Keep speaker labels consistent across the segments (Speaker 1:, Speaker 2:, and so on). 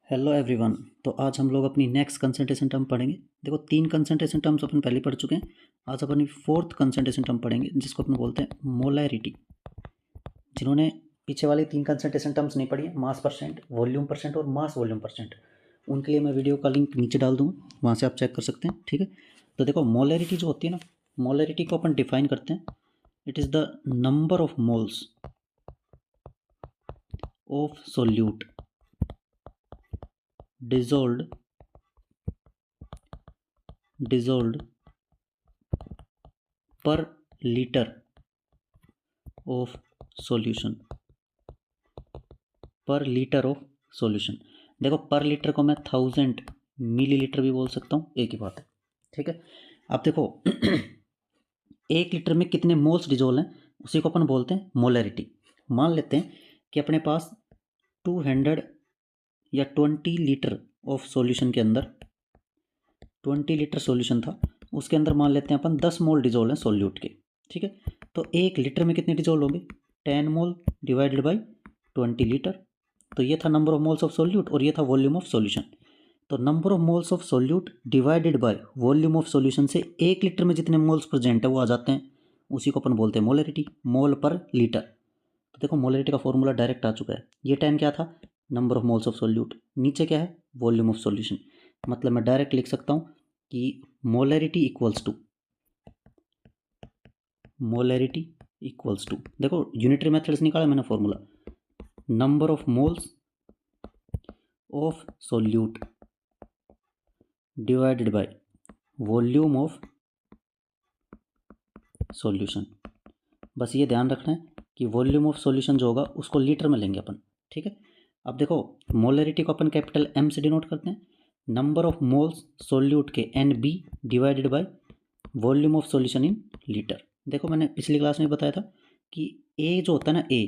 Speaker 1: Hello everyone. तो आज हम लोग अपनी नेक्स्ट कंसंट्रेशन टर्म पढ़ेंगे। देखो 3 कंसंट्रेशन टर्म्स अपन पहले पढ़ चुके हैं। आज अपन 4th कंसंट्रेशन टर्म पढ़ेंगे जिसको अपन बोलते हैं मोलैरिटी। जिन्होंने पीछे वाली 3 कंसंट्रेशन टर्म्स नहीं पढ़ी है, मास परसेंट, वॉल्यूम परसेंट और मास वॉल्यूम परसेंट, उनके लिए मैं वीडियो का लिंक नीचे डाल दूँगा, वहाँ से आप चेक कर सकते हैं। ठीक है। तो देखो मोलैरिटी जो होती है ना, मोलैरिटी को अपन डिफाइन करते हैं, it is the number of moles of solute dissolved per liter of solution। पर लीटर ऑफ सॉल्यूशन। देखो पर लीटर को मैं 1000 मिलीलीटर भी बोल सकता हूँ, एक ही बात है। ठीक है। अब देखो 1 लीटर में कितने मोल्स डिजोल्व हैं उसी को अपन बोलते हैं मोलैरिटी। मान लेते हैं कि अपने पास 200 या 20 लीटर ऑफ सॉल्यूशन के अंदर 20 लीटर सॉल्यूशन था, उसके अंदर मान लेते हैं अपन 10 मोल डिजोल्व हैं सोल्यूट के। ठीक है। तो 1 लीटर में कितने डिजोल्व होंगे? 10 मोल डिवाइडेड बाई 20 लीटर। तो ये था number of moles of solute और ये था वॉल्यूम ऑफ सॉल्यूशन। तो number of moles of solute divided by volume of solution से 1 लीटर में जितने मोल्स प्रेजेंट है वो आ जाते हैं, उसी को अपन बोलते हैं मोलैरिटी, मोल पर लीटर। तो देखो मोलैरिटी का फॉर्मूला डायरेक्ट आ चुका है। ये 10 क्या था? Number of moles of solute. नीचे क्या है? Volume of solution. मतलब मैं डायरेक्ट लिख सकता हूँ कि मोलैरिटी इक्वल्स टू, देखो यूनिटरी मेथड से निकाला मैंने formula, number of moles of solute divided by volume of solution. बस ये ध्यान रखना है कि वॉल्यूम ऑफ सॉल्यूशन जो होगा उसको लीटर में लेंगे अपन। ठीक है। अब देखो मोलैरिटी को अपन कैपिटल M से डिनोट करते हैं, नंबर ऑफ मोल्स सोल्यूट के NB divided by volume of solution in litre. देखो मैंने पिछली क्लास में बताया था कि A जो होता है ना, A,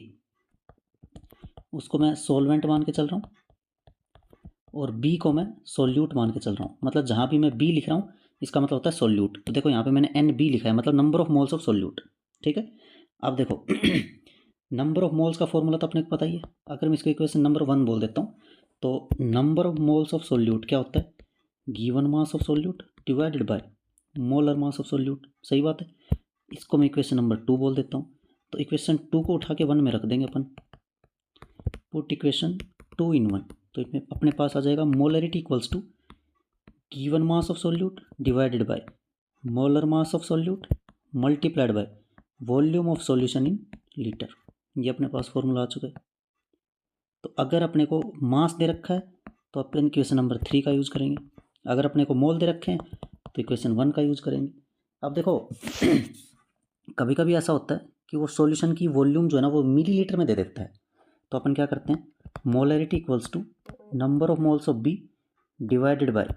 Speaker 1: उसको मैं सॉल्वेंट मान के चल रहा हूँ और B को मैं सोल्यूट मान के चल रहा हूँ। मतलब जहाँ भी मैं B लिख रहा हूँ इसका मतलब होता है सोल्यूट। तो देखो यहाँ पे मैंने NB लिखा है, मतलब number of moles of solute. ठीक है। अब देखो नंबर ऑफ मोल्स का फॉर्मूला तो अपने को पता ही है। अगर मैं इसको इक्वेशन नंबर 1 बोल देता हूँ तो number of moles of solute क्या होता है? Given mass of solute divided by molar mass of solute. सही बात है। इसको मैं इक्वेशन नंबर 2 बोल देता हूँ। तो इक्वेशन 2 को उठा के 1 में रख देंगे अपन, पुट इक्वेशन 2 इन 1। तो इसमें अपने पास आ जाएगा molarity equals to given mass of solute divided by molar mass of solute multiplied by volume of solution in litre. ये अपने पास फॉर्मूला आ चुका है। तो अगर अपने को मास दे रखा है तो अपन इक्वेशन नंबर 3 का यूज़ करेंगे, अगर अपने को मोल दे रखे हैं तो इक्वेशन 1 का यूज़ करेंगे। अब देखो कभी कभी ऐसा होता है कि वो सॉल्यूशन की वॉल्यूम जो है ना वो मिलीलीटर में दे देता है, तो अपन क्या करते हैं, molarity equals to number of moles of B divided by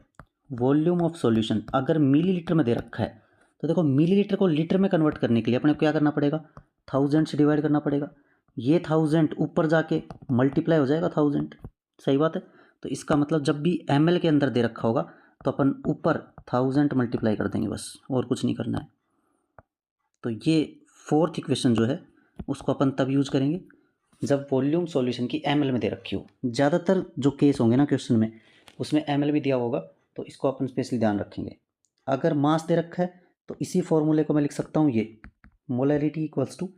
Speaker 1: volume of solution. अगर मिलीलीटर में दे रखा है तो देखो मिलीलीटर को लीटर में कन्वर्ट करने के लिए अपने को क्या करना पड़ेगा? 1000 से डिवाइड करना पड़ेगा। ये 1000 ऊपर जाके मल्टीप्लाई हो जाएगा 1000। सही बात है। तो इसका मतलब जब भी ml के अंदर दे रखा होगा तो अपन ऊपर 1000 मल्टीप्लाई कर देंगे, बस और कुछ नहीं करना है। तो ये 4th इक्वेशन जो है उसको अपन तब यूज़ करेंगे जब वॉल्यूम सॉल्यूशन की ml में दे रखी हो। ज़्यादातर जो केस होंगे ना क्वेश्चन में उसमें ml भी दिया होगा, तो इसको अपन स्पेशली ध्यान रखेंगे। अगर मास दे रखा है तो इसी फॉर्मूले को मैं लिख सकता हूँ, ये मोलैरिटी इक्वल्स टू,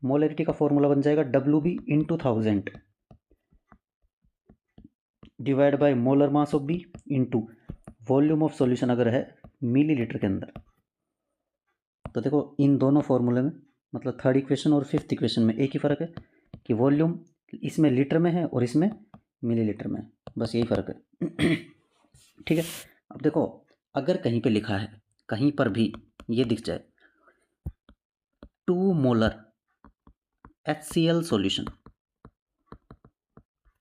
Speaker 1: मोलैरिटी का फॉर्मूला बन जाएगा WB into 1000 divide by molar mass of B into volume of solution अगर है मिलीलीटर के अंदर। तो देखो इन दोनों फॉर्मूले में मतलब 3rd इक्वेशन और 5th इक्वेशन में एक ही फ़र्क है कि वॉल्यूम इसमें लीटर में है और इसमें मिलीलीटर में है, बस यही फ़र्क है। ठीक है। अब देखो अगर कहीं पे लिखा है, कहीं पर भी ये दिख जाए 2 मोलर HCl सॉल्यूशन,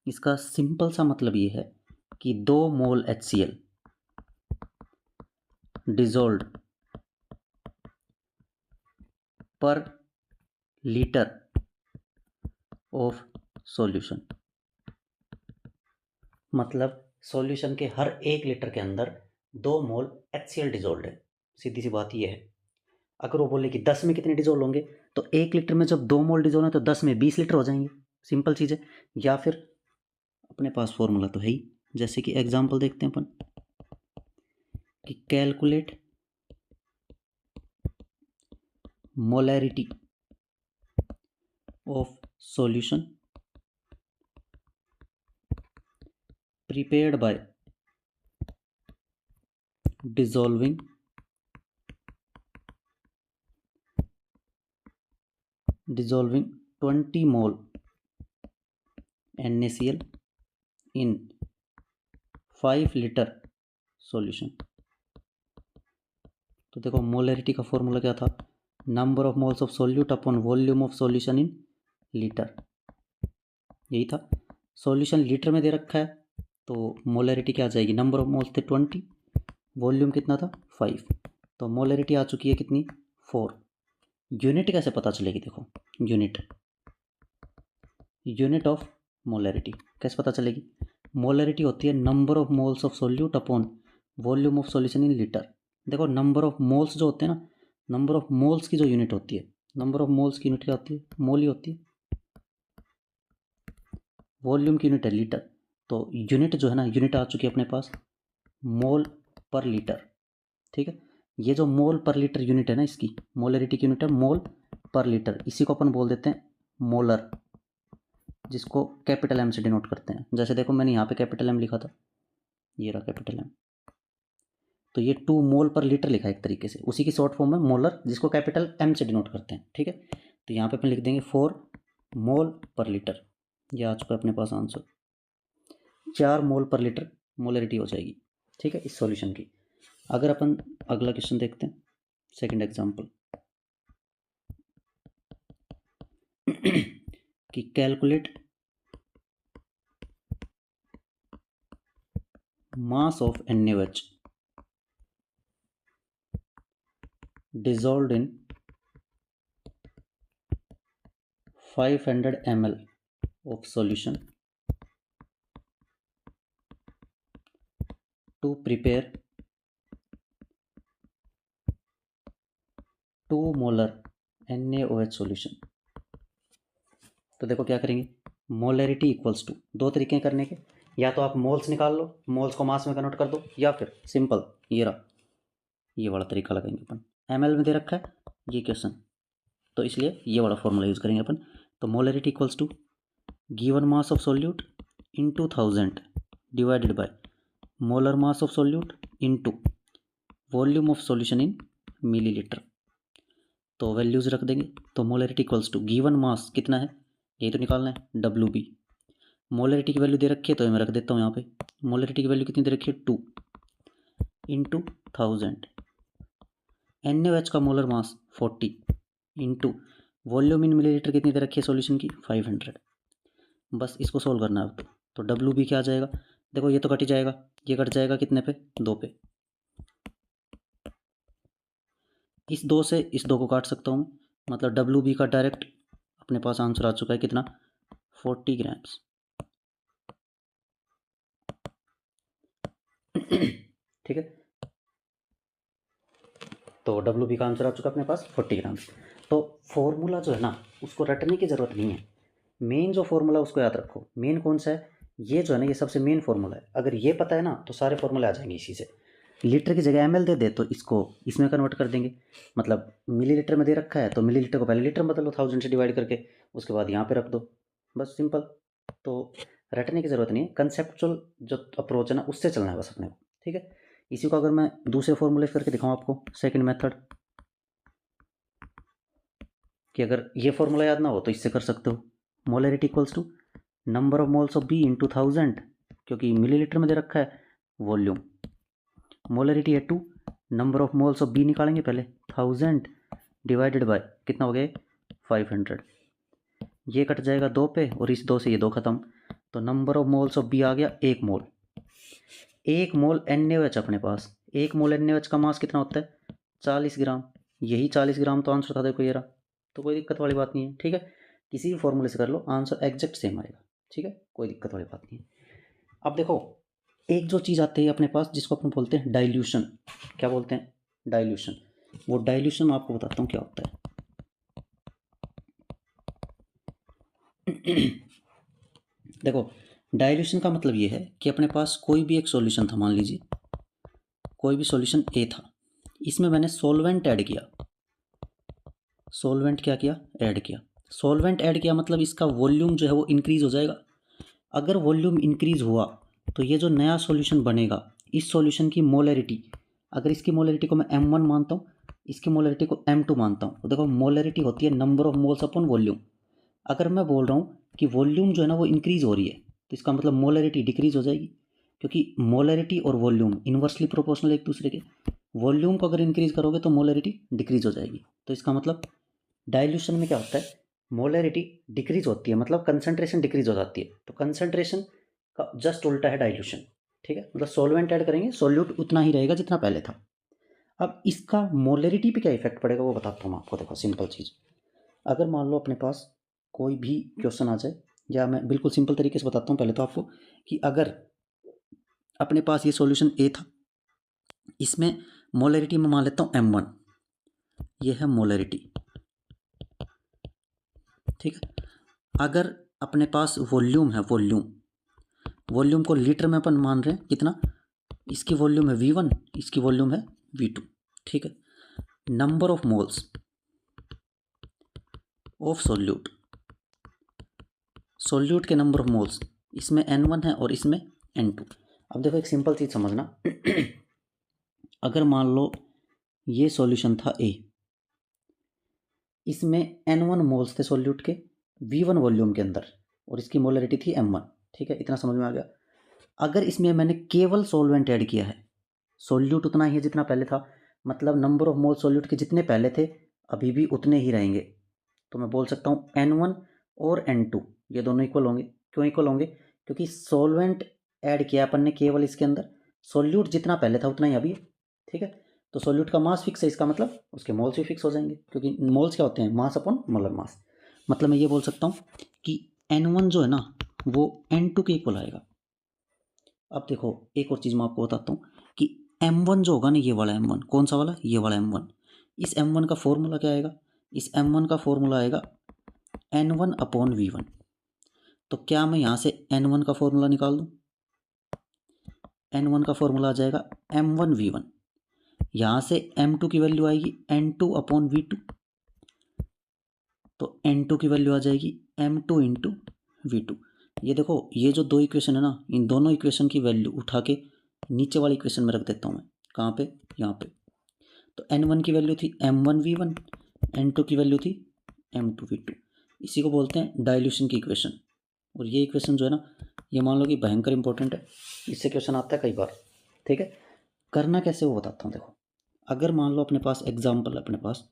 Speaker 1: इसका सिंपल सा मतलब ये है कि 2 मोल HCl डिजोल्व्ड पर लीटर ऑफ सॉल्यूशन। मतलब सॉल्यूशन के हर 1 लीटर के अंदर 2 मोल HCl डिजोल्व है। सीधी सी बात ये है। अगर वो बोले कि 10 में कितने डिजोल्व होंगे तो 1 लीटर में जब 2 मोल डिजोल्व है तो 10 में 20 लीटर हो जाएंगे। सिंपल चीज़ है। या फिर अपने पास फॉर्मूला तो है ही, जैसे कि एग्जांपल देखते हैं अपन कि calculate molarity of solution prepared by dissolving 20 mole NaCl in 5 litre solution. तो देखो मोलैरिटी का फॉर्मूला क्या था, number of moles of solute upon volume of solution in litre, यही था। सॉल्यूशन लीटर में दे रखा है तो मोलैरिटी क्या आ जाएगी, नंबर ऑफ मोल्स थे 20, वॉल्यूम कितना था 5, तो मोलैरिटी आ चुकी है कितनी 4। यूनिट कैसे पता चलेगी, देखो यूनिट ऑफ मोलैरिटी कैसे पता चलेगी, मोलैरिटी होती है number of moles of solute upon volume of solution in litre. देखो नंबर ऑफ मोल्स जो होते हैं ना, नंबर ऑफ मोल्स की जो यूनिट होती है, नंबर ऑफ मोल्स की यूनिट क्या होती है, मोल ही होती है। वॉल्यूम की यूनिट है लीटर, तो यूनिट जो है ना, यूनिट आ चुकी है अपने पास मोल पर लीटर। ठीक है, ये जो मोल पर लीटर यूनिट है ना, इसकी मोलैरिटी की यूनिट है मोल पर लीटर, इसी को अपन बोल देते हैं मोलर, जिसको कैपिटल एम से डिनोट करते हैं। जैसे देखो मैंने यहाँ पे कैपिटल एम लिखा था, ये रहा कैपिटल एम, तो ये 2 मोल पर लीटर लिखा है एक तरीके से, उसी की शॉर्ट फॉर्म है मोलर, जिसको कैपिटल एम से डिनोट करते हैं। ठीक है, तो यहाँ पे अपन लिख देंगे 4 मोल पर लीटर, ये आ चुका है अपने पास आंसर, 4 मोल पर लीटर मोलैरिटी हो जाएगी। ठीक है, इस सॉल्यूशन की। अगर अपन अगला क्वेश्चन देखते हैं, सेकंड एग्जांपल कि calculate mass of NaOH dissolved in 500 ml of solution to prepare 2 molar NaOH solution। तो देखो क्या करेंगे, मोलैरिटी इक्वल्स टू, दो तरीके हैं करने के, या तो आप मोल्स निकाल लो, मोल्स को मास में कन्वर्ट कर दो, या फिर सिंपल ये रहा, ये वाला तरीका लगाएंगे अपन। ml में दे रखा है ये क्वेश्चन, तो इसलिए ये वाला फॉर्मूला यूज़ करेंगे अपन। तो molarity equals to given mass of solute into 1000 divided by molar mass of solute into volume of solution in millilitre. तो वैल्यूज रख देंगे, तो molarity equals to given mass कितना है, यही तो निकालना है, WB। मोलैरिटी की वैल्यू दे रखी है तो मैं रख देता हूँ यहाँ पे, मोलैरिटी की वैल्यू कितनी दे रखी है 2 इंटू 1000, NaOH का मोलर मास 40 इंटू वॉल्यूम इन मिलीलीटर कितनी दे रखी है सॉल्यूशन की 500। बस इसको सोल्व करना है अब तो WB क्या आ जाएगा, देखो ये तो कट ही जाएगा, ये कट जाएगा कितने पे 2 पे, इस 2 से इस 2 को काट सकता हूँ, मतलब WB का डायरेक्ट अपने पास आंसर आ चुका है कितना 40 ग्राम्स। ठीक है, तो WB का आंसर आ चुका अपने पास 40 ग्राम्स। तो फॉर्मूला जो है ना उसको रटने की ज़रूरत नहीं है, मेन जो फॉर्मूला उसको याद रखो। मेन कौन सा है, ये जो है ना ये सबसे मेन फॉर्मूला है, अगर ये पता है ना तो सारे फॉर्मूले आ जाएंगे इसी से। लीटर की जगह ml दे तो इसको इसमें कन्वर्ट कर देंगे, मतलब मिलीलीटर में दे रखा है तो मिलीलीटर को पहले लीटर में बदलो 1000 से डिवाइड करके, उसके बाद यहाँ पे रख दो, बस सिंपल। तो रटने की ज़रूरत नहीं है, कंसेप्चुअल जो अप्रोच है ना उससे चलना है बस अपने को। ठीक है, इसी को अगर मैं दूसरे फॉर्मूले करके दिखाऊँ आपको, सेकेंड मेथड, कि अगर ये फॉर्मूला याद ना हो तो इससे कर सकते हो, molarity equals to number of moles of B into 1000, क्योंकि मिलीलीटर में दे रखा है, वॉल्यूम, मोलैरिटी है 2, number of moles of B निकालेंगे पहले 1000 डिवाइडेड बाय कितना हो गया 500, ये कट जाएगा 2 पे और इस 2 से ये 2 खत्म, तो number of moles of B आ गया 1 मोल। 1 मोल NaOH अपने पास, 1 मोल NaOH का मास कितना होता है 40 ग्राम, यही 40 ग्राम तो आंसर था, देखो ये रहा, तो कोई दिक्कत वाली बात नहीं है। ठीक है, किसी भी फॉर्मूले से कर लो आंसर एग्जैक्ट सेम आएगा। ठीक है, कोई दिक्कत वाली बात नहीं है। अब देखो एक जो चीज़ आती है अपने पास जिसको अपन बोलते हैं डाइल्यूशन, क्या बोलते हैं डाइल्यूशन, वो डाइल्यूशन मैं आपको बताता हूँ क्या होता है। देखो डाइल्यूशन का मतलब ये है कि अपने पास कोई भी एक सॉल्यूशन था, मान लीजिए कोई भी सॉल्यूशन ए था, इसमें मैंने सॉल्वेंट ऐड किया। सॉल्वेंट क्या किया? ऐड किया। सॉल्वेंट ऐड किया मतलब इसका वॉल्यूम जो है वो इंक्रीज़ हो जाएगा। अगर वॉल्यूम इंक्रीज़ हुआ तो ये जो नया सॉल्यूशन बनेगा, इस सॉल्यूशन की मोलैरिटी, अगर इसकी मोलैरिटी को मैं m1 मानता हूँ, इसकी मोलैरिटी को m2 मानता हूँ, तो देखो मोलैरिटी होती है number of moles upon volume. अगर मैं बोल रहा हूँ कि वॉल्यूम जो है ना वो इंक्रीज़ हो रही है, तो इसका मतलब मोलैरिटी डिक्रीज़ हो जाएगी, क्योंकि मोलैरिटी और वॉल्यूम इन्वर्सली प्रोपोर्शनल एक दूसरे के। वॉल्यूम को अगर इंक्रीज़ करोगे तो मोलैरिटी डिक्रीज़ हो जाएगी। तो इसका मतलब डाइल्यूशन में क्या होता है, मोलैरिटी डिक्रीज होती है, मतलब कंसंट्रेशन डिक्रीज हो जाती है। तो कंसंट्रेशन का जस्ट उल्टा है डाइल्यूशन, ठीक है। मतलब सॉल्वेंट ऐड करेंगे, सॉल्यूट उतना ही रहेगा जितना पहले था। अब इसका मोलैरिटी पे क्या इफेक्ट पड़ेगा वो बताता हूँ मैं आपको। देखो सिंपल चीज़, अगर मान लो अपने पास कोई भी क्वेश्चन आ जाए, या मैं बिल्कुल सिंपल तरीके से बताता हूँ पहले तो आपको, कि अगर अपने पास ये सॉल्यूशन ए था, इसमें मोलैरिटी में मान लेता हूँ m1, ये है मोलैरिटी, ठीक है। अगर अपने पास वॉल्यूम है, वॉल्यूम को लीटर में अपन मान रहे हैं कितना, इसकी वॉल्यूम है V1, इसकी वॉल्यूम है V2, ठीक है। Number of moles of solute के नंबर ऑफ मोल्स, इसमें N1 है और इसमें N2। अब देखो एक सिंपल चीज़ समझना अगर मान लो ये सॉल्यूशन था A, इसमें N1 मोल्स थे सॉल्यूट के V1 वॉल्यूम के अंदर, और इसकी मोलरिटी थी M1, ठीक है। इतना समझ में आ गया। अगर इसमें मैंने केवल सॉल्वेंट ऐड किया है, सॉल्यूट उतना ही है जितना पहले था, मतलब नंबर ऑफ मोल सॉल्यूट के जितने पहले थे अभी भी उतने ही रहेंगे, तो मैं बोल सकता हूँ N1 और N2 ये दोनों इक्वल होंगे। क्यों इक्वल होंगे? क्योंकि सॉल्वेंट ऐड किया अपन ने केवल इसके अंदर, सॉल्यूट जितना पहले था उतना ही अभी है, ठीक है। तो सॉल्यूट का मास फिक्स है, इसका मतलब उसके मोल्स भी फिक्स हो जाएंगे, क्योंकि मोल्स क्या होते हैं, मास अपॉन मोलर मास। मतलब मैं ये बोल सकता हूँ कि N1 जो है ना वो N2 के इक्वल आएगा। अब देखो एक और चीज़ मैं आपको बताता हूँ कि M1 जो होगा ना, ये वाला M1, कौन सा वाला, ये वाला M1, इस M1 का फॉर्मूला क्या आएगा, इस M1 का फॉर्मूला आएगा N1 अपॉन V1। तो क्या मैं यहाँ से N1 का फॉर्मूला निकाल दूँ? N1 का फॉर्मूला आ जाएगा M1 V1, यहाँ से M2 की वैल्यू आएगी N2 अपॉन V2, तो N2 की वैल्यू आ जाएगी M2 इंटू V2। ये देखो ये जो दो इक्वेशन है ना, इन दोनों इक्वेशन की वैल्यू उठा के नीचे वाली इक्वेशन में रख देता हूँ मैं। कहाँ पे? यहाँ पे। तो N1 की वैल्यू थी M1 V1, N2 की वैल्यू थी M2 V2। इसी को बोलते हैं डाइल्यूशन की इक्वेशन। और ये इक्वेशन जो है ना, ये मान लो कि भयंकर इंपॉर्टेंट है, इससे क्वेश्चन आता है कई बार, ठीक है। करना कैसे वो बताता हूँ। देखो अगर मान लो अपने पास एग्जाम्पल अपने पास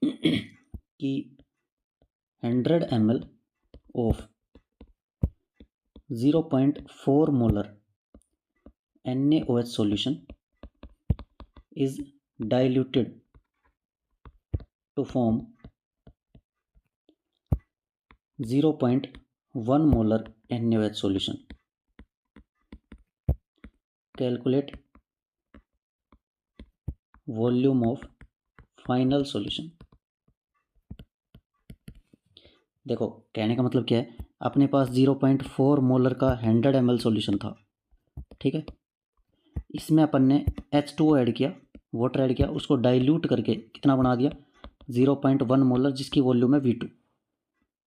Speaker 1: कि 100 ml of 0.4 molar NaOH solution is diluted to form 0.1 molar NaOH solution. Calculate volume of final solution. देखो कहने का मतलब क्या है, अपने पास 0.4 मोलर का 100 ml सॉल्यूशन था, ठीक है। इसमें अपन ने H2O ऐड किया, वाटर ऐड किया, उसको डाइल्यूट करके कितना बना दिया, 0.1 मोलर, जिसकी वॉल्यूम है V2।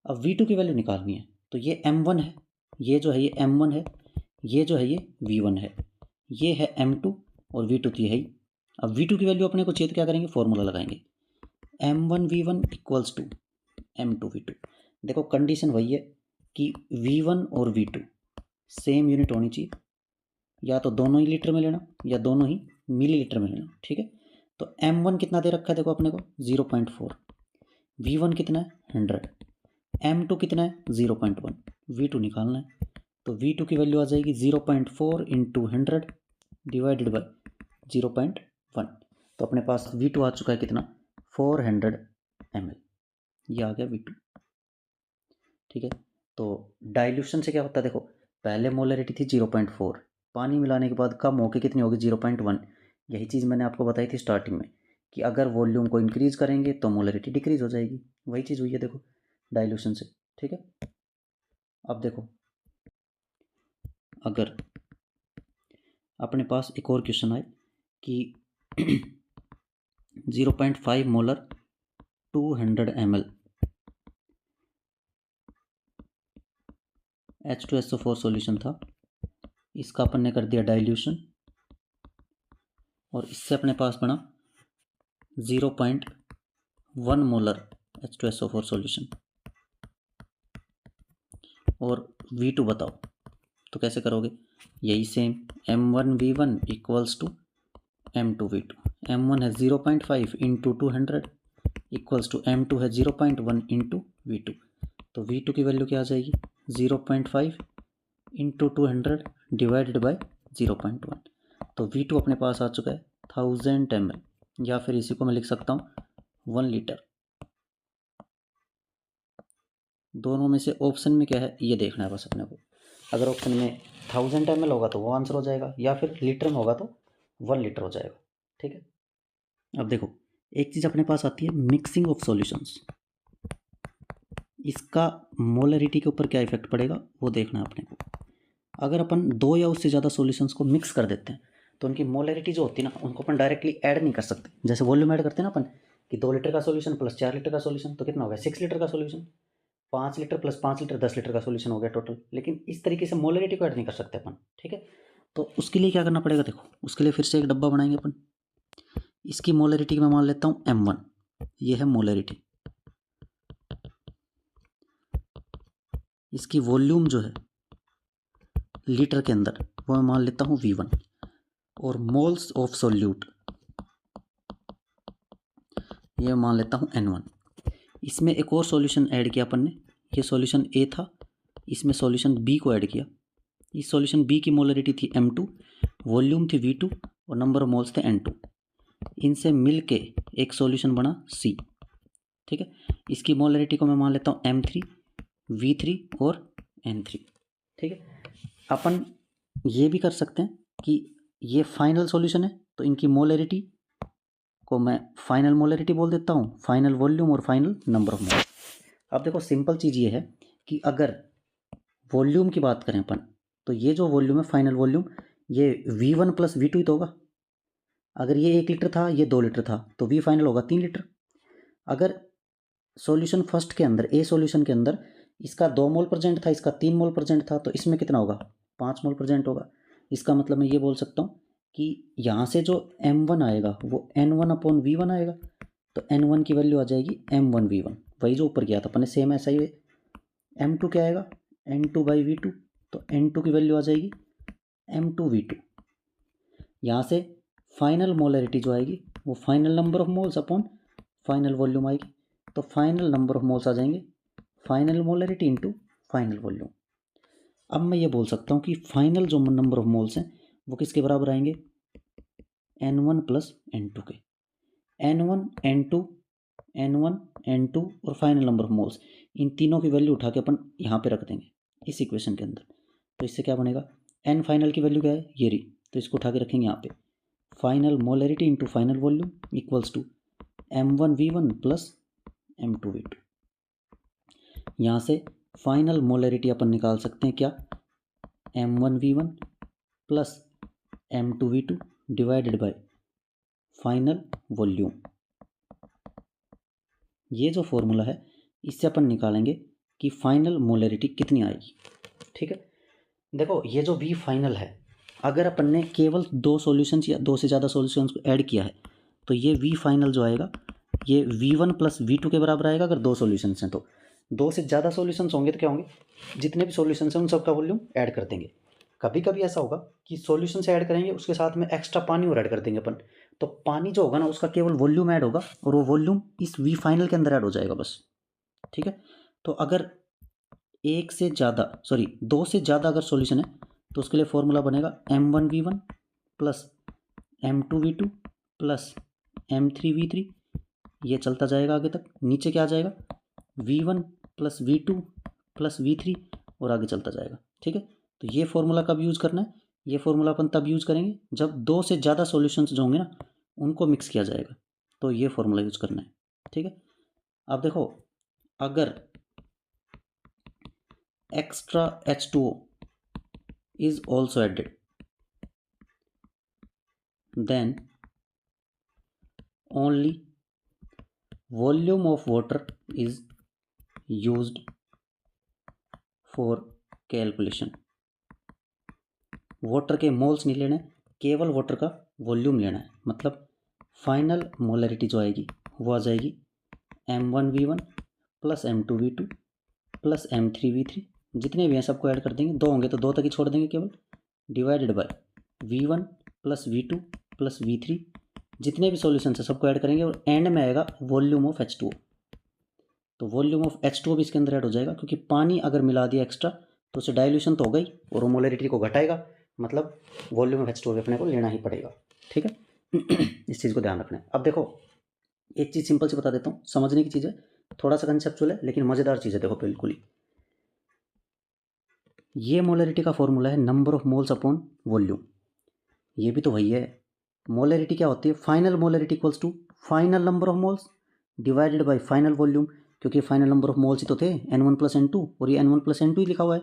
Speaker 1: अब V2 की वैल्यू निकालनी है, तो ये M1 है, ये जो है ये M1 है, ये जो है ये V1 है, ये है M2 और V2 तो है ही। अब V2 की वैल्यू अपने को चाहिए तो क्या करेंगे, फॉर्मूला लगाएंगे, M1 V1 equals to M2 V2। देखो कंडीशन वही है कि V1 और V2 सेम यूनिट होनी चाहिए, या तो दोनों ही लीटर में लेना या दोनों ही मिलीलीटर में लेना, ठीक है। तो M1 कितना दे रखा है, देखो अपने को 0.4, V1 कितना है 100, M2 कितना है 0.1, V2 निकालना है। तो V2 की वैल्यू आ जाएगी 0.4 इंटू 100 डिवाइडेड बाई 0.1। तो अपने पास V2 आ चुका है कितना, 400 ml, ये आ गया V2, ठीक है। तो डाइल्यूशन से क्या होता है, देखो पहले मोलरिटी थी 0.4, पानी मिलाने के बाद कम होकर कितनी होगी 0.1। यही चीज़ मैंने आपको बताई थी स्टार्टिंग में कि अगर वॉल्यूम को इंक्रीज़ करेंगे तो मोलरिटी डिक्रीज़ हो जाएगी, वही चीज़ हुई है देखो डाइल्यूशन से, ठीक है। अब देखो अगर अपने पास एक और क्वेश्चन आए कि 0.5 मोलर 200 ml H2SO4 सॉल्यूशन था, इसका अपन ने कर दिया डाइल्यूशन और इससे अपने पास बना 0.1 मोलर H2SO4 सॉल्यूशन और V2 बताओ। तो कैसे करोगे, यही same M1V1 equals to M2V2। M1 है 0.5 इंटू 200 इक्वल्स टू M2 है 0.1 इंटू V2। तो V2 की वैल्यू क्या आ जाएगी, 0.5 इंटू 200 डिवाइडेड बाय 0.1। तो V2 अपने पास आ चुका है 1000 ml, या फिर इसी को मैं लिख सकता हूँ 1 लीटर। दोनों में से ऑप्शन में क्या है ये देखना है बस अपने को। अगर ऑप्शन में 1000 ml होगा तो वो आंसर हो जाएगा, या फिर लीटर में होगा तो 1 लीटर हो जाएगा। ठीक है, अब देखो एक चीज़ अपने पास आती है मिक्सिंग ऑफ सॉल्यूशंस। इसका मोलरिटी के ऊपर क्या इफेक्ट पड़ेगा वो देखना है अपने को। अगर अपन 2 या उससे ज़्यादा सॉल्यूशंस को मिक्स कर देते हैं तो उनकी मोलरिटी जो होती है ना, उनको अपन डायरेक्टली ऐड नहीं कर सकते। जैसे वॉल्यूम ऐड करते हैं ना अपन कि 2 लीटर का सॉल्यूशन प्लस 4 लीटर का सॉल्यूशन, तो कितना हो गया 6 लीटर का solution. 5 litre plus 5 litre 10 litre का सॉल्यूशन हो गया टोटल। लेकिन इस तरीके से मोलरिटी को ऐड नहीं कर सकते अपन। ठीक है, तो उसके लिए क्या करना पड़ेगा, देखो उसके लिए फिर से एक डब्बा बनाएंगे अपन। इसकी मोलरिटी मैं मान लेता हूँ M1, ये है मोलरिटी। इसकी वॉल्यूम जो है लीटर के अंदर वो मैं मान लेता हूँ V1, और मोल्स ऑफ सोल्यूट ये मान लेता हूँ N1। इसमें एक और सॉल्यूशन ऐड किया अपन ने, ये सॉल्यूशन A था, इसमें सॉल्यूशन B को ऐड किया। इस सॉल्यूशन B की मोलरिटी थी M2, वॉल्यूम थी V2 और नंबर ऑफ मोल्स थे N2। इनसे मिल के एक सॉल्यूशन बना C। ठीक है, इसकी मोलरिटी को मैं मान लेता हूँ M3, V3 और N3। ठीक है, अपन ये भी कर सकते हैं कि ये फाइनल सॉल्यूशन है तो इनकी मोलरिटी को मैं फाइनल मोलरिटी बोल देता हूँ, फाइनल वॉल्यूम और फाइनल नंबर ऑफ मोल्स। अब देखो सिंपल चीज़ ये है कि अगर वॉल्यूम की बात करें अपन तो ये जो वॉल्यूम है फाइनल वॉल्यूम ये V1 प्लस V2 ही तो होगा। अगर ये 1 लीटर था ये 2 लीटर था तो V फाइनल होगा 3 लीटर। अगर सॉल्यूशन फर्स्ट के अंदर ए सॉल्यूशन के अंदर इसका 2 मोल प्रेजेंट था, इसका 3 मोल प्रेजेंट था, तो इसमें कितना होगा 5 मोल प्रेजेंट होगा। इसका मतलब मैं ये बोल सकता हूँ कि यहाँ से जो M1 आएगा वो N1 अपॉन V1 आएगा। तो N1 की वैल्यू आ जाएगी M1 V1, वही जो ऊपर किया था अपन ने सेम ऐसा ही। M2 क्या आएगा N2 बाई V2, तो N2 की वैल्यू आ जाएगी M2 V2। यहाँ से फाइनल मोलरिटी जो आएगी वो final number of moles upon final volume आएगी। तो फाइनल नंबर ऑफ मोल्स आ जाएंगे final molarity into final volume. अब मैं ये बोल सकता हूँ कि फाइनल जो नंबर ऑफ मोल्स हैं वो किसके बराबर आएंगे N1 प्लस N2 के। N1 N2 N1 N2 और फाइनल नंबर ऑफ मोल्स, इन तीनों की वैल्यू उठा के अपन यहाँ पे रख देंगे इस इक्वेशन के अंदर। तो इससे क्या बनेगा, N फाइनल की वैल्यू क्या है ये रही, तो इसको उठा के रखेंगे यहाँ पे। Final molarity into final volume equals to M1V1 plus M2V2। यहाँ से फाइनल मोलरिटी अपन निकाल सकते हैं क्या, M1V1 plus M2V2 divided by final volume. ये जो फॉर्मूला है इससे अपन निकालेंगे कि फाइनल मोलरिटी कितनी आएगी। ठीक है, देखो ये जो V फाइनल है, अगर अपन ने केवल 2 सॉल्यूशंस या 2 से ज़्यादा सॉल्यूशंस को ऐड किया है तो ये V फाइनल जो आएगा ये V1 प्लस V2 के बराबर आएगा। अगर 2 सॉल्यूशंस हैं तो 2 से ज़्यादा सॉल्यूशंस होंगे तो क्या होंगे, जितने भी सॉल्यूशंस हैं उन सबका वॉल्यूम ऐड कर देंगे। कभी कभी ऐसा होगा कि सॉल्यूशन से ऐड करेंगे उसके साथ में एक्स्ट्रा पानी और ऐड कर देंगे अपन, तो पानी जो होगा ना उसका केवल वॉल्यूम ऐड होगा और वो वॉल्यूम इस V फाइनल के अंदर ऐड हो जाएगा बस। ठीक है, तो अगर 2 से ज़्यादा अगर सॉल्यूशन है तो उसके लिए फॉर्मूला बनेगा M1V1 plus M2V2 plus M3V3। ये चलता जाएगा आगे तक, नीचे क्या आ जाएगा V1 plus V2 plus V3 और आगे चलता जाएगा। ठीक है, तो ये फॉर्मूला कब यूज़ करना है, ये फॉर्मूला अपन तब यूज़ करेंगे जब 2 से ज़्यादा सॉल्यूशंस जो होंगे ना उनको मिक्स किया जाएगा, तो ये फॉर्मूला यूज़ करना है। ठीक है, अब देखो अगर extra H2O is also added, then only volume of water is used for calculation. Water के मोल्स नहीं लेने, केवल वाटर का वॉल्यूम लेना है। मतलब फाइनल मोलरिटी जो आएगी वो आ जाएगी M1V1 plus M2V2 plus M3V3, जितने भी हैं सबको ऐड कर देंगे, 2 होंगे तो 2 तक ही छोड़ देंगे केवल, divided by V1 plus V2 plus V3, जितने भी सॉल्यूशन है सबको ऐड करेंगे और एंड में आएगा वॉल्यूम ऑफ H2O। तो वॉल्यूम ऑफ H2O भी इसके अंदर ऐड हो जाएगा, क्योंकि पानी अगर मिला दिया एक्स्ट्रा तो उसे डाइल्यूशन तो हो गई और मोलरिटी को घटाएगा, मतलब वॉल्यूम ऑफ H2O भी अपने को लेना ही पड़ेगा। ठीक है, इस चीज़ को ध्यान रखना है। अब देखो एक चीज़ सिंपल से बता देता हूँ, समझने की चीज़ है, थोड़ा सा कंसेप्चुअल है लेकिन मज़ेदार चीज़ है। देखो बिल्कुल ही ये मोलरिटी का फॉर्मूला है number of moles upon volume. ये भी तो वही है। मोलरिटी क्या होती है? Final molarity equals to final number of moles divided by final volume, क्योंकि फाइनल नंबर ऑफ मोल्स ही तो थे N1 प्लस N2 और ये N1 प्लस N2 ही लिखा हुआ है,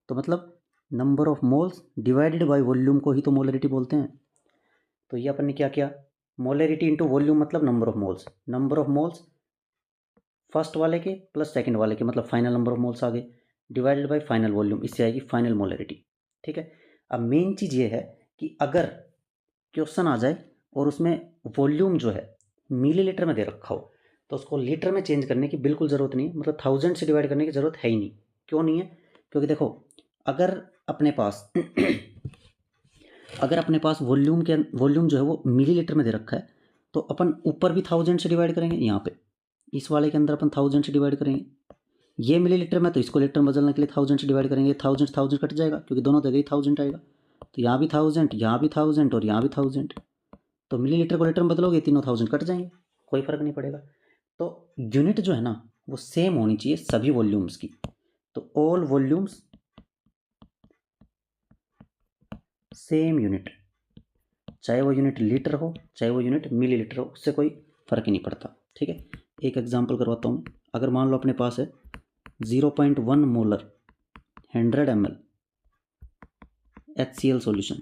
Speaker 1: तो मतलब number of moles divided by volume को ही तो मोलरिटी बोलते हैं। तो ये अपन ने क्या किया, मोलरिटी इंटू वॉल्यूम मतलब number of moles, number of moles first वाले के प्लस सेकंड वाले के, मतलब फाइनल नंबर ऑफ मोल्स आ गए, डिवाइडेड बाय फाइनल वॉल्यूम, इससे आएगी फाइनल मोलरिटी। ठीक है, अब मेन चीज़ ये है कि अगर क्वेश्चन आ जाए और उसमें वॉल्यूम जो है मिलीलीटर में दे रखा हो तो उसको लीटर में चेंज करने की बिल्कुल ज़रूरत नहीं है, मतलब 1000 से डिवाइड करने की ज़रूरत है ही नहीं। क्यों नहीं है? क्योंकि देखो अगर अपने पास वॉल्यूम जो है वो मिलीलीटर में दे रखा है तो अपन ऊपर भी 1000 से डिवाइड करेंगे, यहाँ पे इस वाले के अंदर अपन 1000 से डिवाइड करेंगे, ये मिलीलीटर में तो इसको लीटर में बदलने के लिए 1000 से डिवाइड करेंगे, 1000 कट जाएगा क्योंकि दोनों जगह ही 1000 आएगा, तो यहाँ भी 1000, यहाँ भी 1000 और यहाँ भी 1000, तो मिलीलीटर को लीटर में बदलोगे तीनों 1000 कट जाएंगे, कोई फर्क नहीं पड़ेगा। तो यूनिट जो है ना वो सेम होनी चाहिए सभी वॉल्यूम्स की, तो ऑल वॉल्यूम्स सेम यूनिट, चाहे वो यूनिट लीटर हो चाहे वो यूनिट मिलीलीटर हो, उससे कोई फर्क ही नहीं पड़ता। ठीक है, एक एग्जांपल करवाता हूँ मैं। अगर मान लो अपने पास है 0.1 मोलर 100 ml HCl सॉल्यूशन,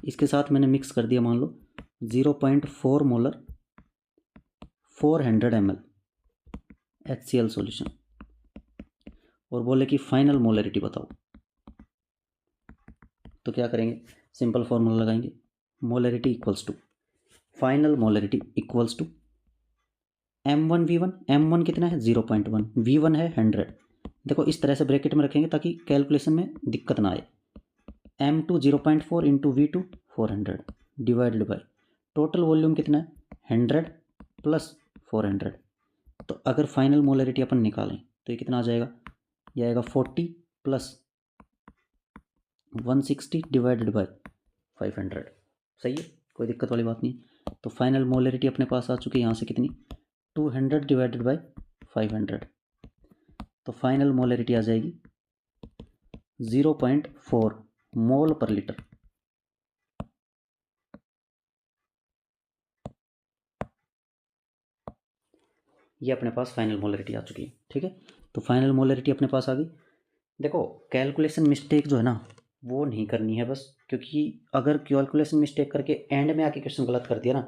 Speaker 1: इसके साथ मैंने मिक्स कर दिया मान लो 0.4 मोलर 400 ml HCl सॉल्यूशन, और बोले कि फाइनल मोलरिटी बताओ, तो क्या करेंगे? सिंपल फॉर्मूला लगाएंगे, molarity equals to final molarity equals to M1V1, M1 कितना है 0.1, V1 है 100। देखो इस तरह से ब्रैकेट में रखेंगे ताकि कैलकुलेशन में दिक्कत ना आए। M2 0.4 into V2 400 divided by total volume कितना है 100 प्लस 400। तो अगर फाइनल मोलरिटी अपन निकालें तो ये कितना आ जाएगा? ये आएगा 40 प्लस 160 डिवाइडेड बाय 500। सही है, कोई दिक्कत वाली बात नहीं। तो फाइनल मोलरिटी अपने पास आ चुकी है यहाँ से कितनी, 200 डिवाइडेड बाय 500, तो फाइनल मोलरिटी आ जाएगी 0.4 मोल पर लीटर। ये अपने पास फाइनल मोलरिटी आ चुकी है। ठीक है, तो फाइनल मोलरिटी अपने पास आ गई। देखो कैलकुलेशन मिस्टेक जो है ना वो नहीं करनी है बस, क्योंकि अगर कैलकुलेशन मिस्टेक करके एंड में आके क्वेश्चन गलत कर दिया ना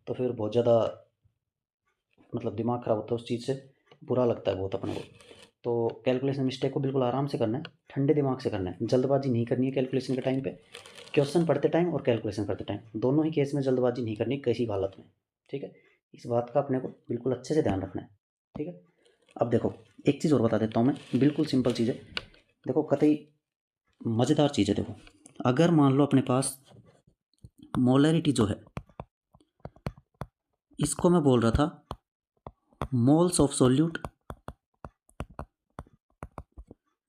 Speaker 1: तो फिर बहुत ज़्यादा मतलब दिमाग ख़राब होता है, उस चीज़ से बुरा लगता है बहुत अपने को। तो कैलकुलेशन मिस्टेक को बिल्कुल आराम से करना है, ठंडे दिमाग से करना है, जल्दबाजी नहीं करनी है कैलकुलेशन के टाइम पे। क्वेश्चन पढ़ते टाइम और कैलकुलेशन करते टाइम दोनों ही केस में जल्दबाजी नहीं करनी किसी हालत में। ठीक है, इस बात का अपने को बिल्कुल अच्छे से ध्यान रखना है। ठीक है, अब देखो एक चीज़ और बता देता हूँ मैं, बिल्कुल सिंपल चीज़ है, देखो कतई मज़ेदार चीज़ है। देखो अगर मान लो अपने पास मोलरिटी जो है, इसको मैं बोल रहा था moles of solute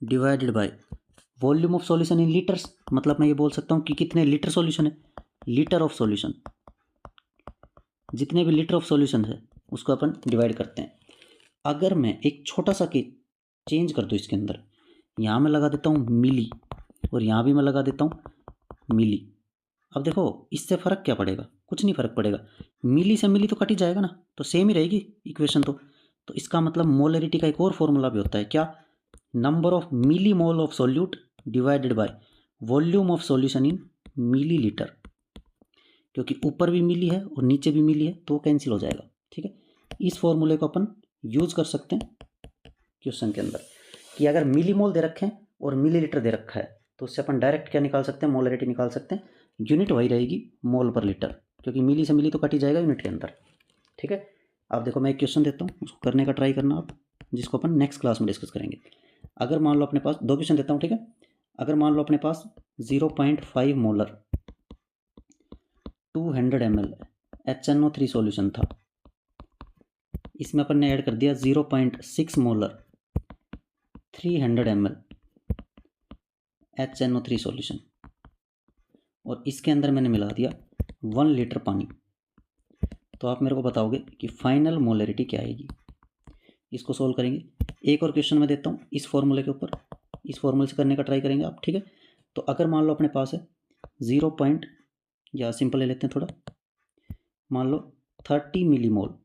Speaker 1: divided by volume of solution in litres, मतलब मैं ये बोल सकता हूँ कि कितने लीटर सॉल्यूशन है, लीटर ऑफ सॉल्यूशन, जितने भी लीटर ऑफ सॉल्यूशन है उसको अपन डिवाइड करते हैं। अगर मैं एक छोटा सा के चेंज कर दूँ इसके अंदर, यहाँ मैं लगा देता हूँ मिली और यहाँ भी मैं लगा देता हूँ मिली, अब देखो इससे फ़र्क क्या पड़ेगा? कुछ नहीं फ़र्क पड़ेगा, मिली से मिली तो कट ही जाएगा ना, तो सेम ही रहेगी इक्वेशन। तो इसका मतलब मोलरिटी का एक और फॉर्मूला भी होता है क्या, number of millimole of solute divided by volume of solution in millilitre, क्योंकि ऊपर भी मिली है और नीचे भी मिली है तो कैंसिल हो जाएगा। ठीक है, इस फॉर्मूले को अपन यूज कर सकते हैं क्वेश्चन के अंदर कि अगर मिलीमोल दे रखे हैं और मिलीलीटर दे रखा है तो उससे अपन डायरेक्ट क्या निकाल सकते हैं, मोलरिटी निकाल सकते हैं। यूनिट वही रहेगी मोल पर लीटर, क्योंकि मिली से मिली तो कट ही जाएगा यूनिट के अंदर। ठीक है, अब देखो मैं एक क्वेश्चन देता हूँ, उसको करने का ट्राई करना आप, जिसको अपन नेक्स्ट क्लास में डिस्कस करेंगे। अगर मान लो अपने पास दो क्वेश्चन देता हूँ, ठीक है। अगर मान लो अपने पास 0.5 मोलर 200 ml HNO3 सॉल्यूशन था, इसमें अपन ने ऐड कर दिया 0.6 मोलर 300 ml HNO3 सॉल्यूशन, और इसके अंदर मैंने मिला दिया 1 लीटर पानी। तो आप मेरे को बताओगे कि फाइनल मोलरिटी क्या आएगी। इसको सोल्व करेंगे। एक और क्वेश्चन मैं देता हूँ इस फॉर्मूले के ऊपर, इस फॉर्मूले से करने का ट्राई करेंगे आप। ठीक है, तो अगर मान लो अपने पास है 0 पॉइंट, या सिंपल ले लेते हैं थोड़ा, मान लो 30 millimole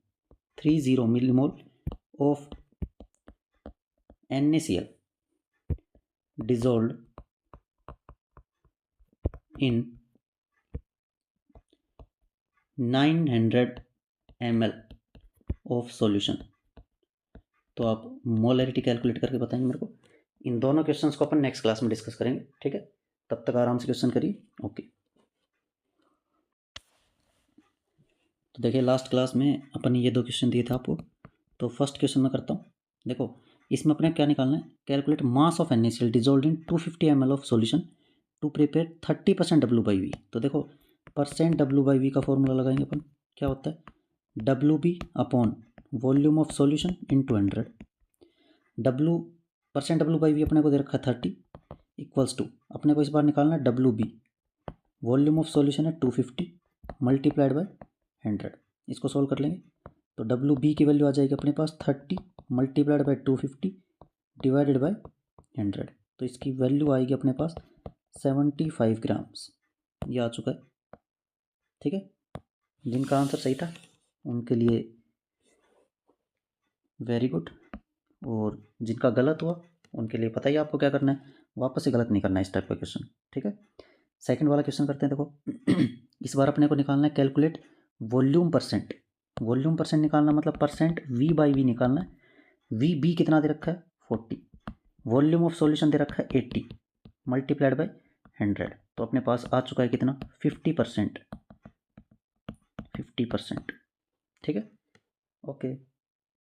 Speaker 1: 30 millimole of NaCl dissolved in 900 ml of solution. तो आप मोलरिटी कैलकुलेट करके बताएंगे मेरे को। इन दोनों क्वेश्चंस को अपन नेक्स्ट क्लास में डिस्कस करेंगे। ठीक है, तब तक आराम से क्वेश्चन करिए। ओके, तो देखिए लास्ट क्लास में अपन ये दो क्वेश्चन दिए थे आपको। तो फर्स्ट क्वेश्चन मैं करता हूँ। देखो इसमें अपने क्या निकालना है, calculate mass of NaCl dissolve in 250 ml of solution to prepare 30% W/V। तो देखो परसेंट W/V का फॉर्मूला लगाएंगे अपन, क्या होता है WB upon volume of solution into 100। %W/V अपने को दे रखा है 30 इक्वल्स टू, अपने को इस बार निकालना है WB, वॉल्यूम ऑफ सॉल्यूशन है 250 मल्टीप्लाइड बाय 100। इसको सोल्व कर लेंगे तो WB की वैल्यू आ जाएगी अपने पास 30 मल्टीप्लाइड बाय 250 डिवाइडेड बाय 100। तो इसकी वैल्यू आएगी अपने पास 75 ग्राम्स। ये आ चुका है। ठीक है, जिनका आंसर सही था उनके लिए वेरी गुड, और जिनका गलत हुआ उनके लिए पता ही आपको क्या करना है, वापस से गलत नहीं करना है इस टाइप का क्वेश्चन। ठीक है, सेकंड वाला क्वेश्चन करते हैं। देखो इस बार अपने को निकालना है calculate volume percent. Volume percent निकालना मतलब परसेंट V/V निकालना है। VB कितना दे रखा है 40, वॉल्यूम ऑफ सॉल्यूशन दे रखा है 80 मल्टीप्लाइड बाय 100। तो अपने पास आ चुका है कितना 50%। ठीक है, ओके।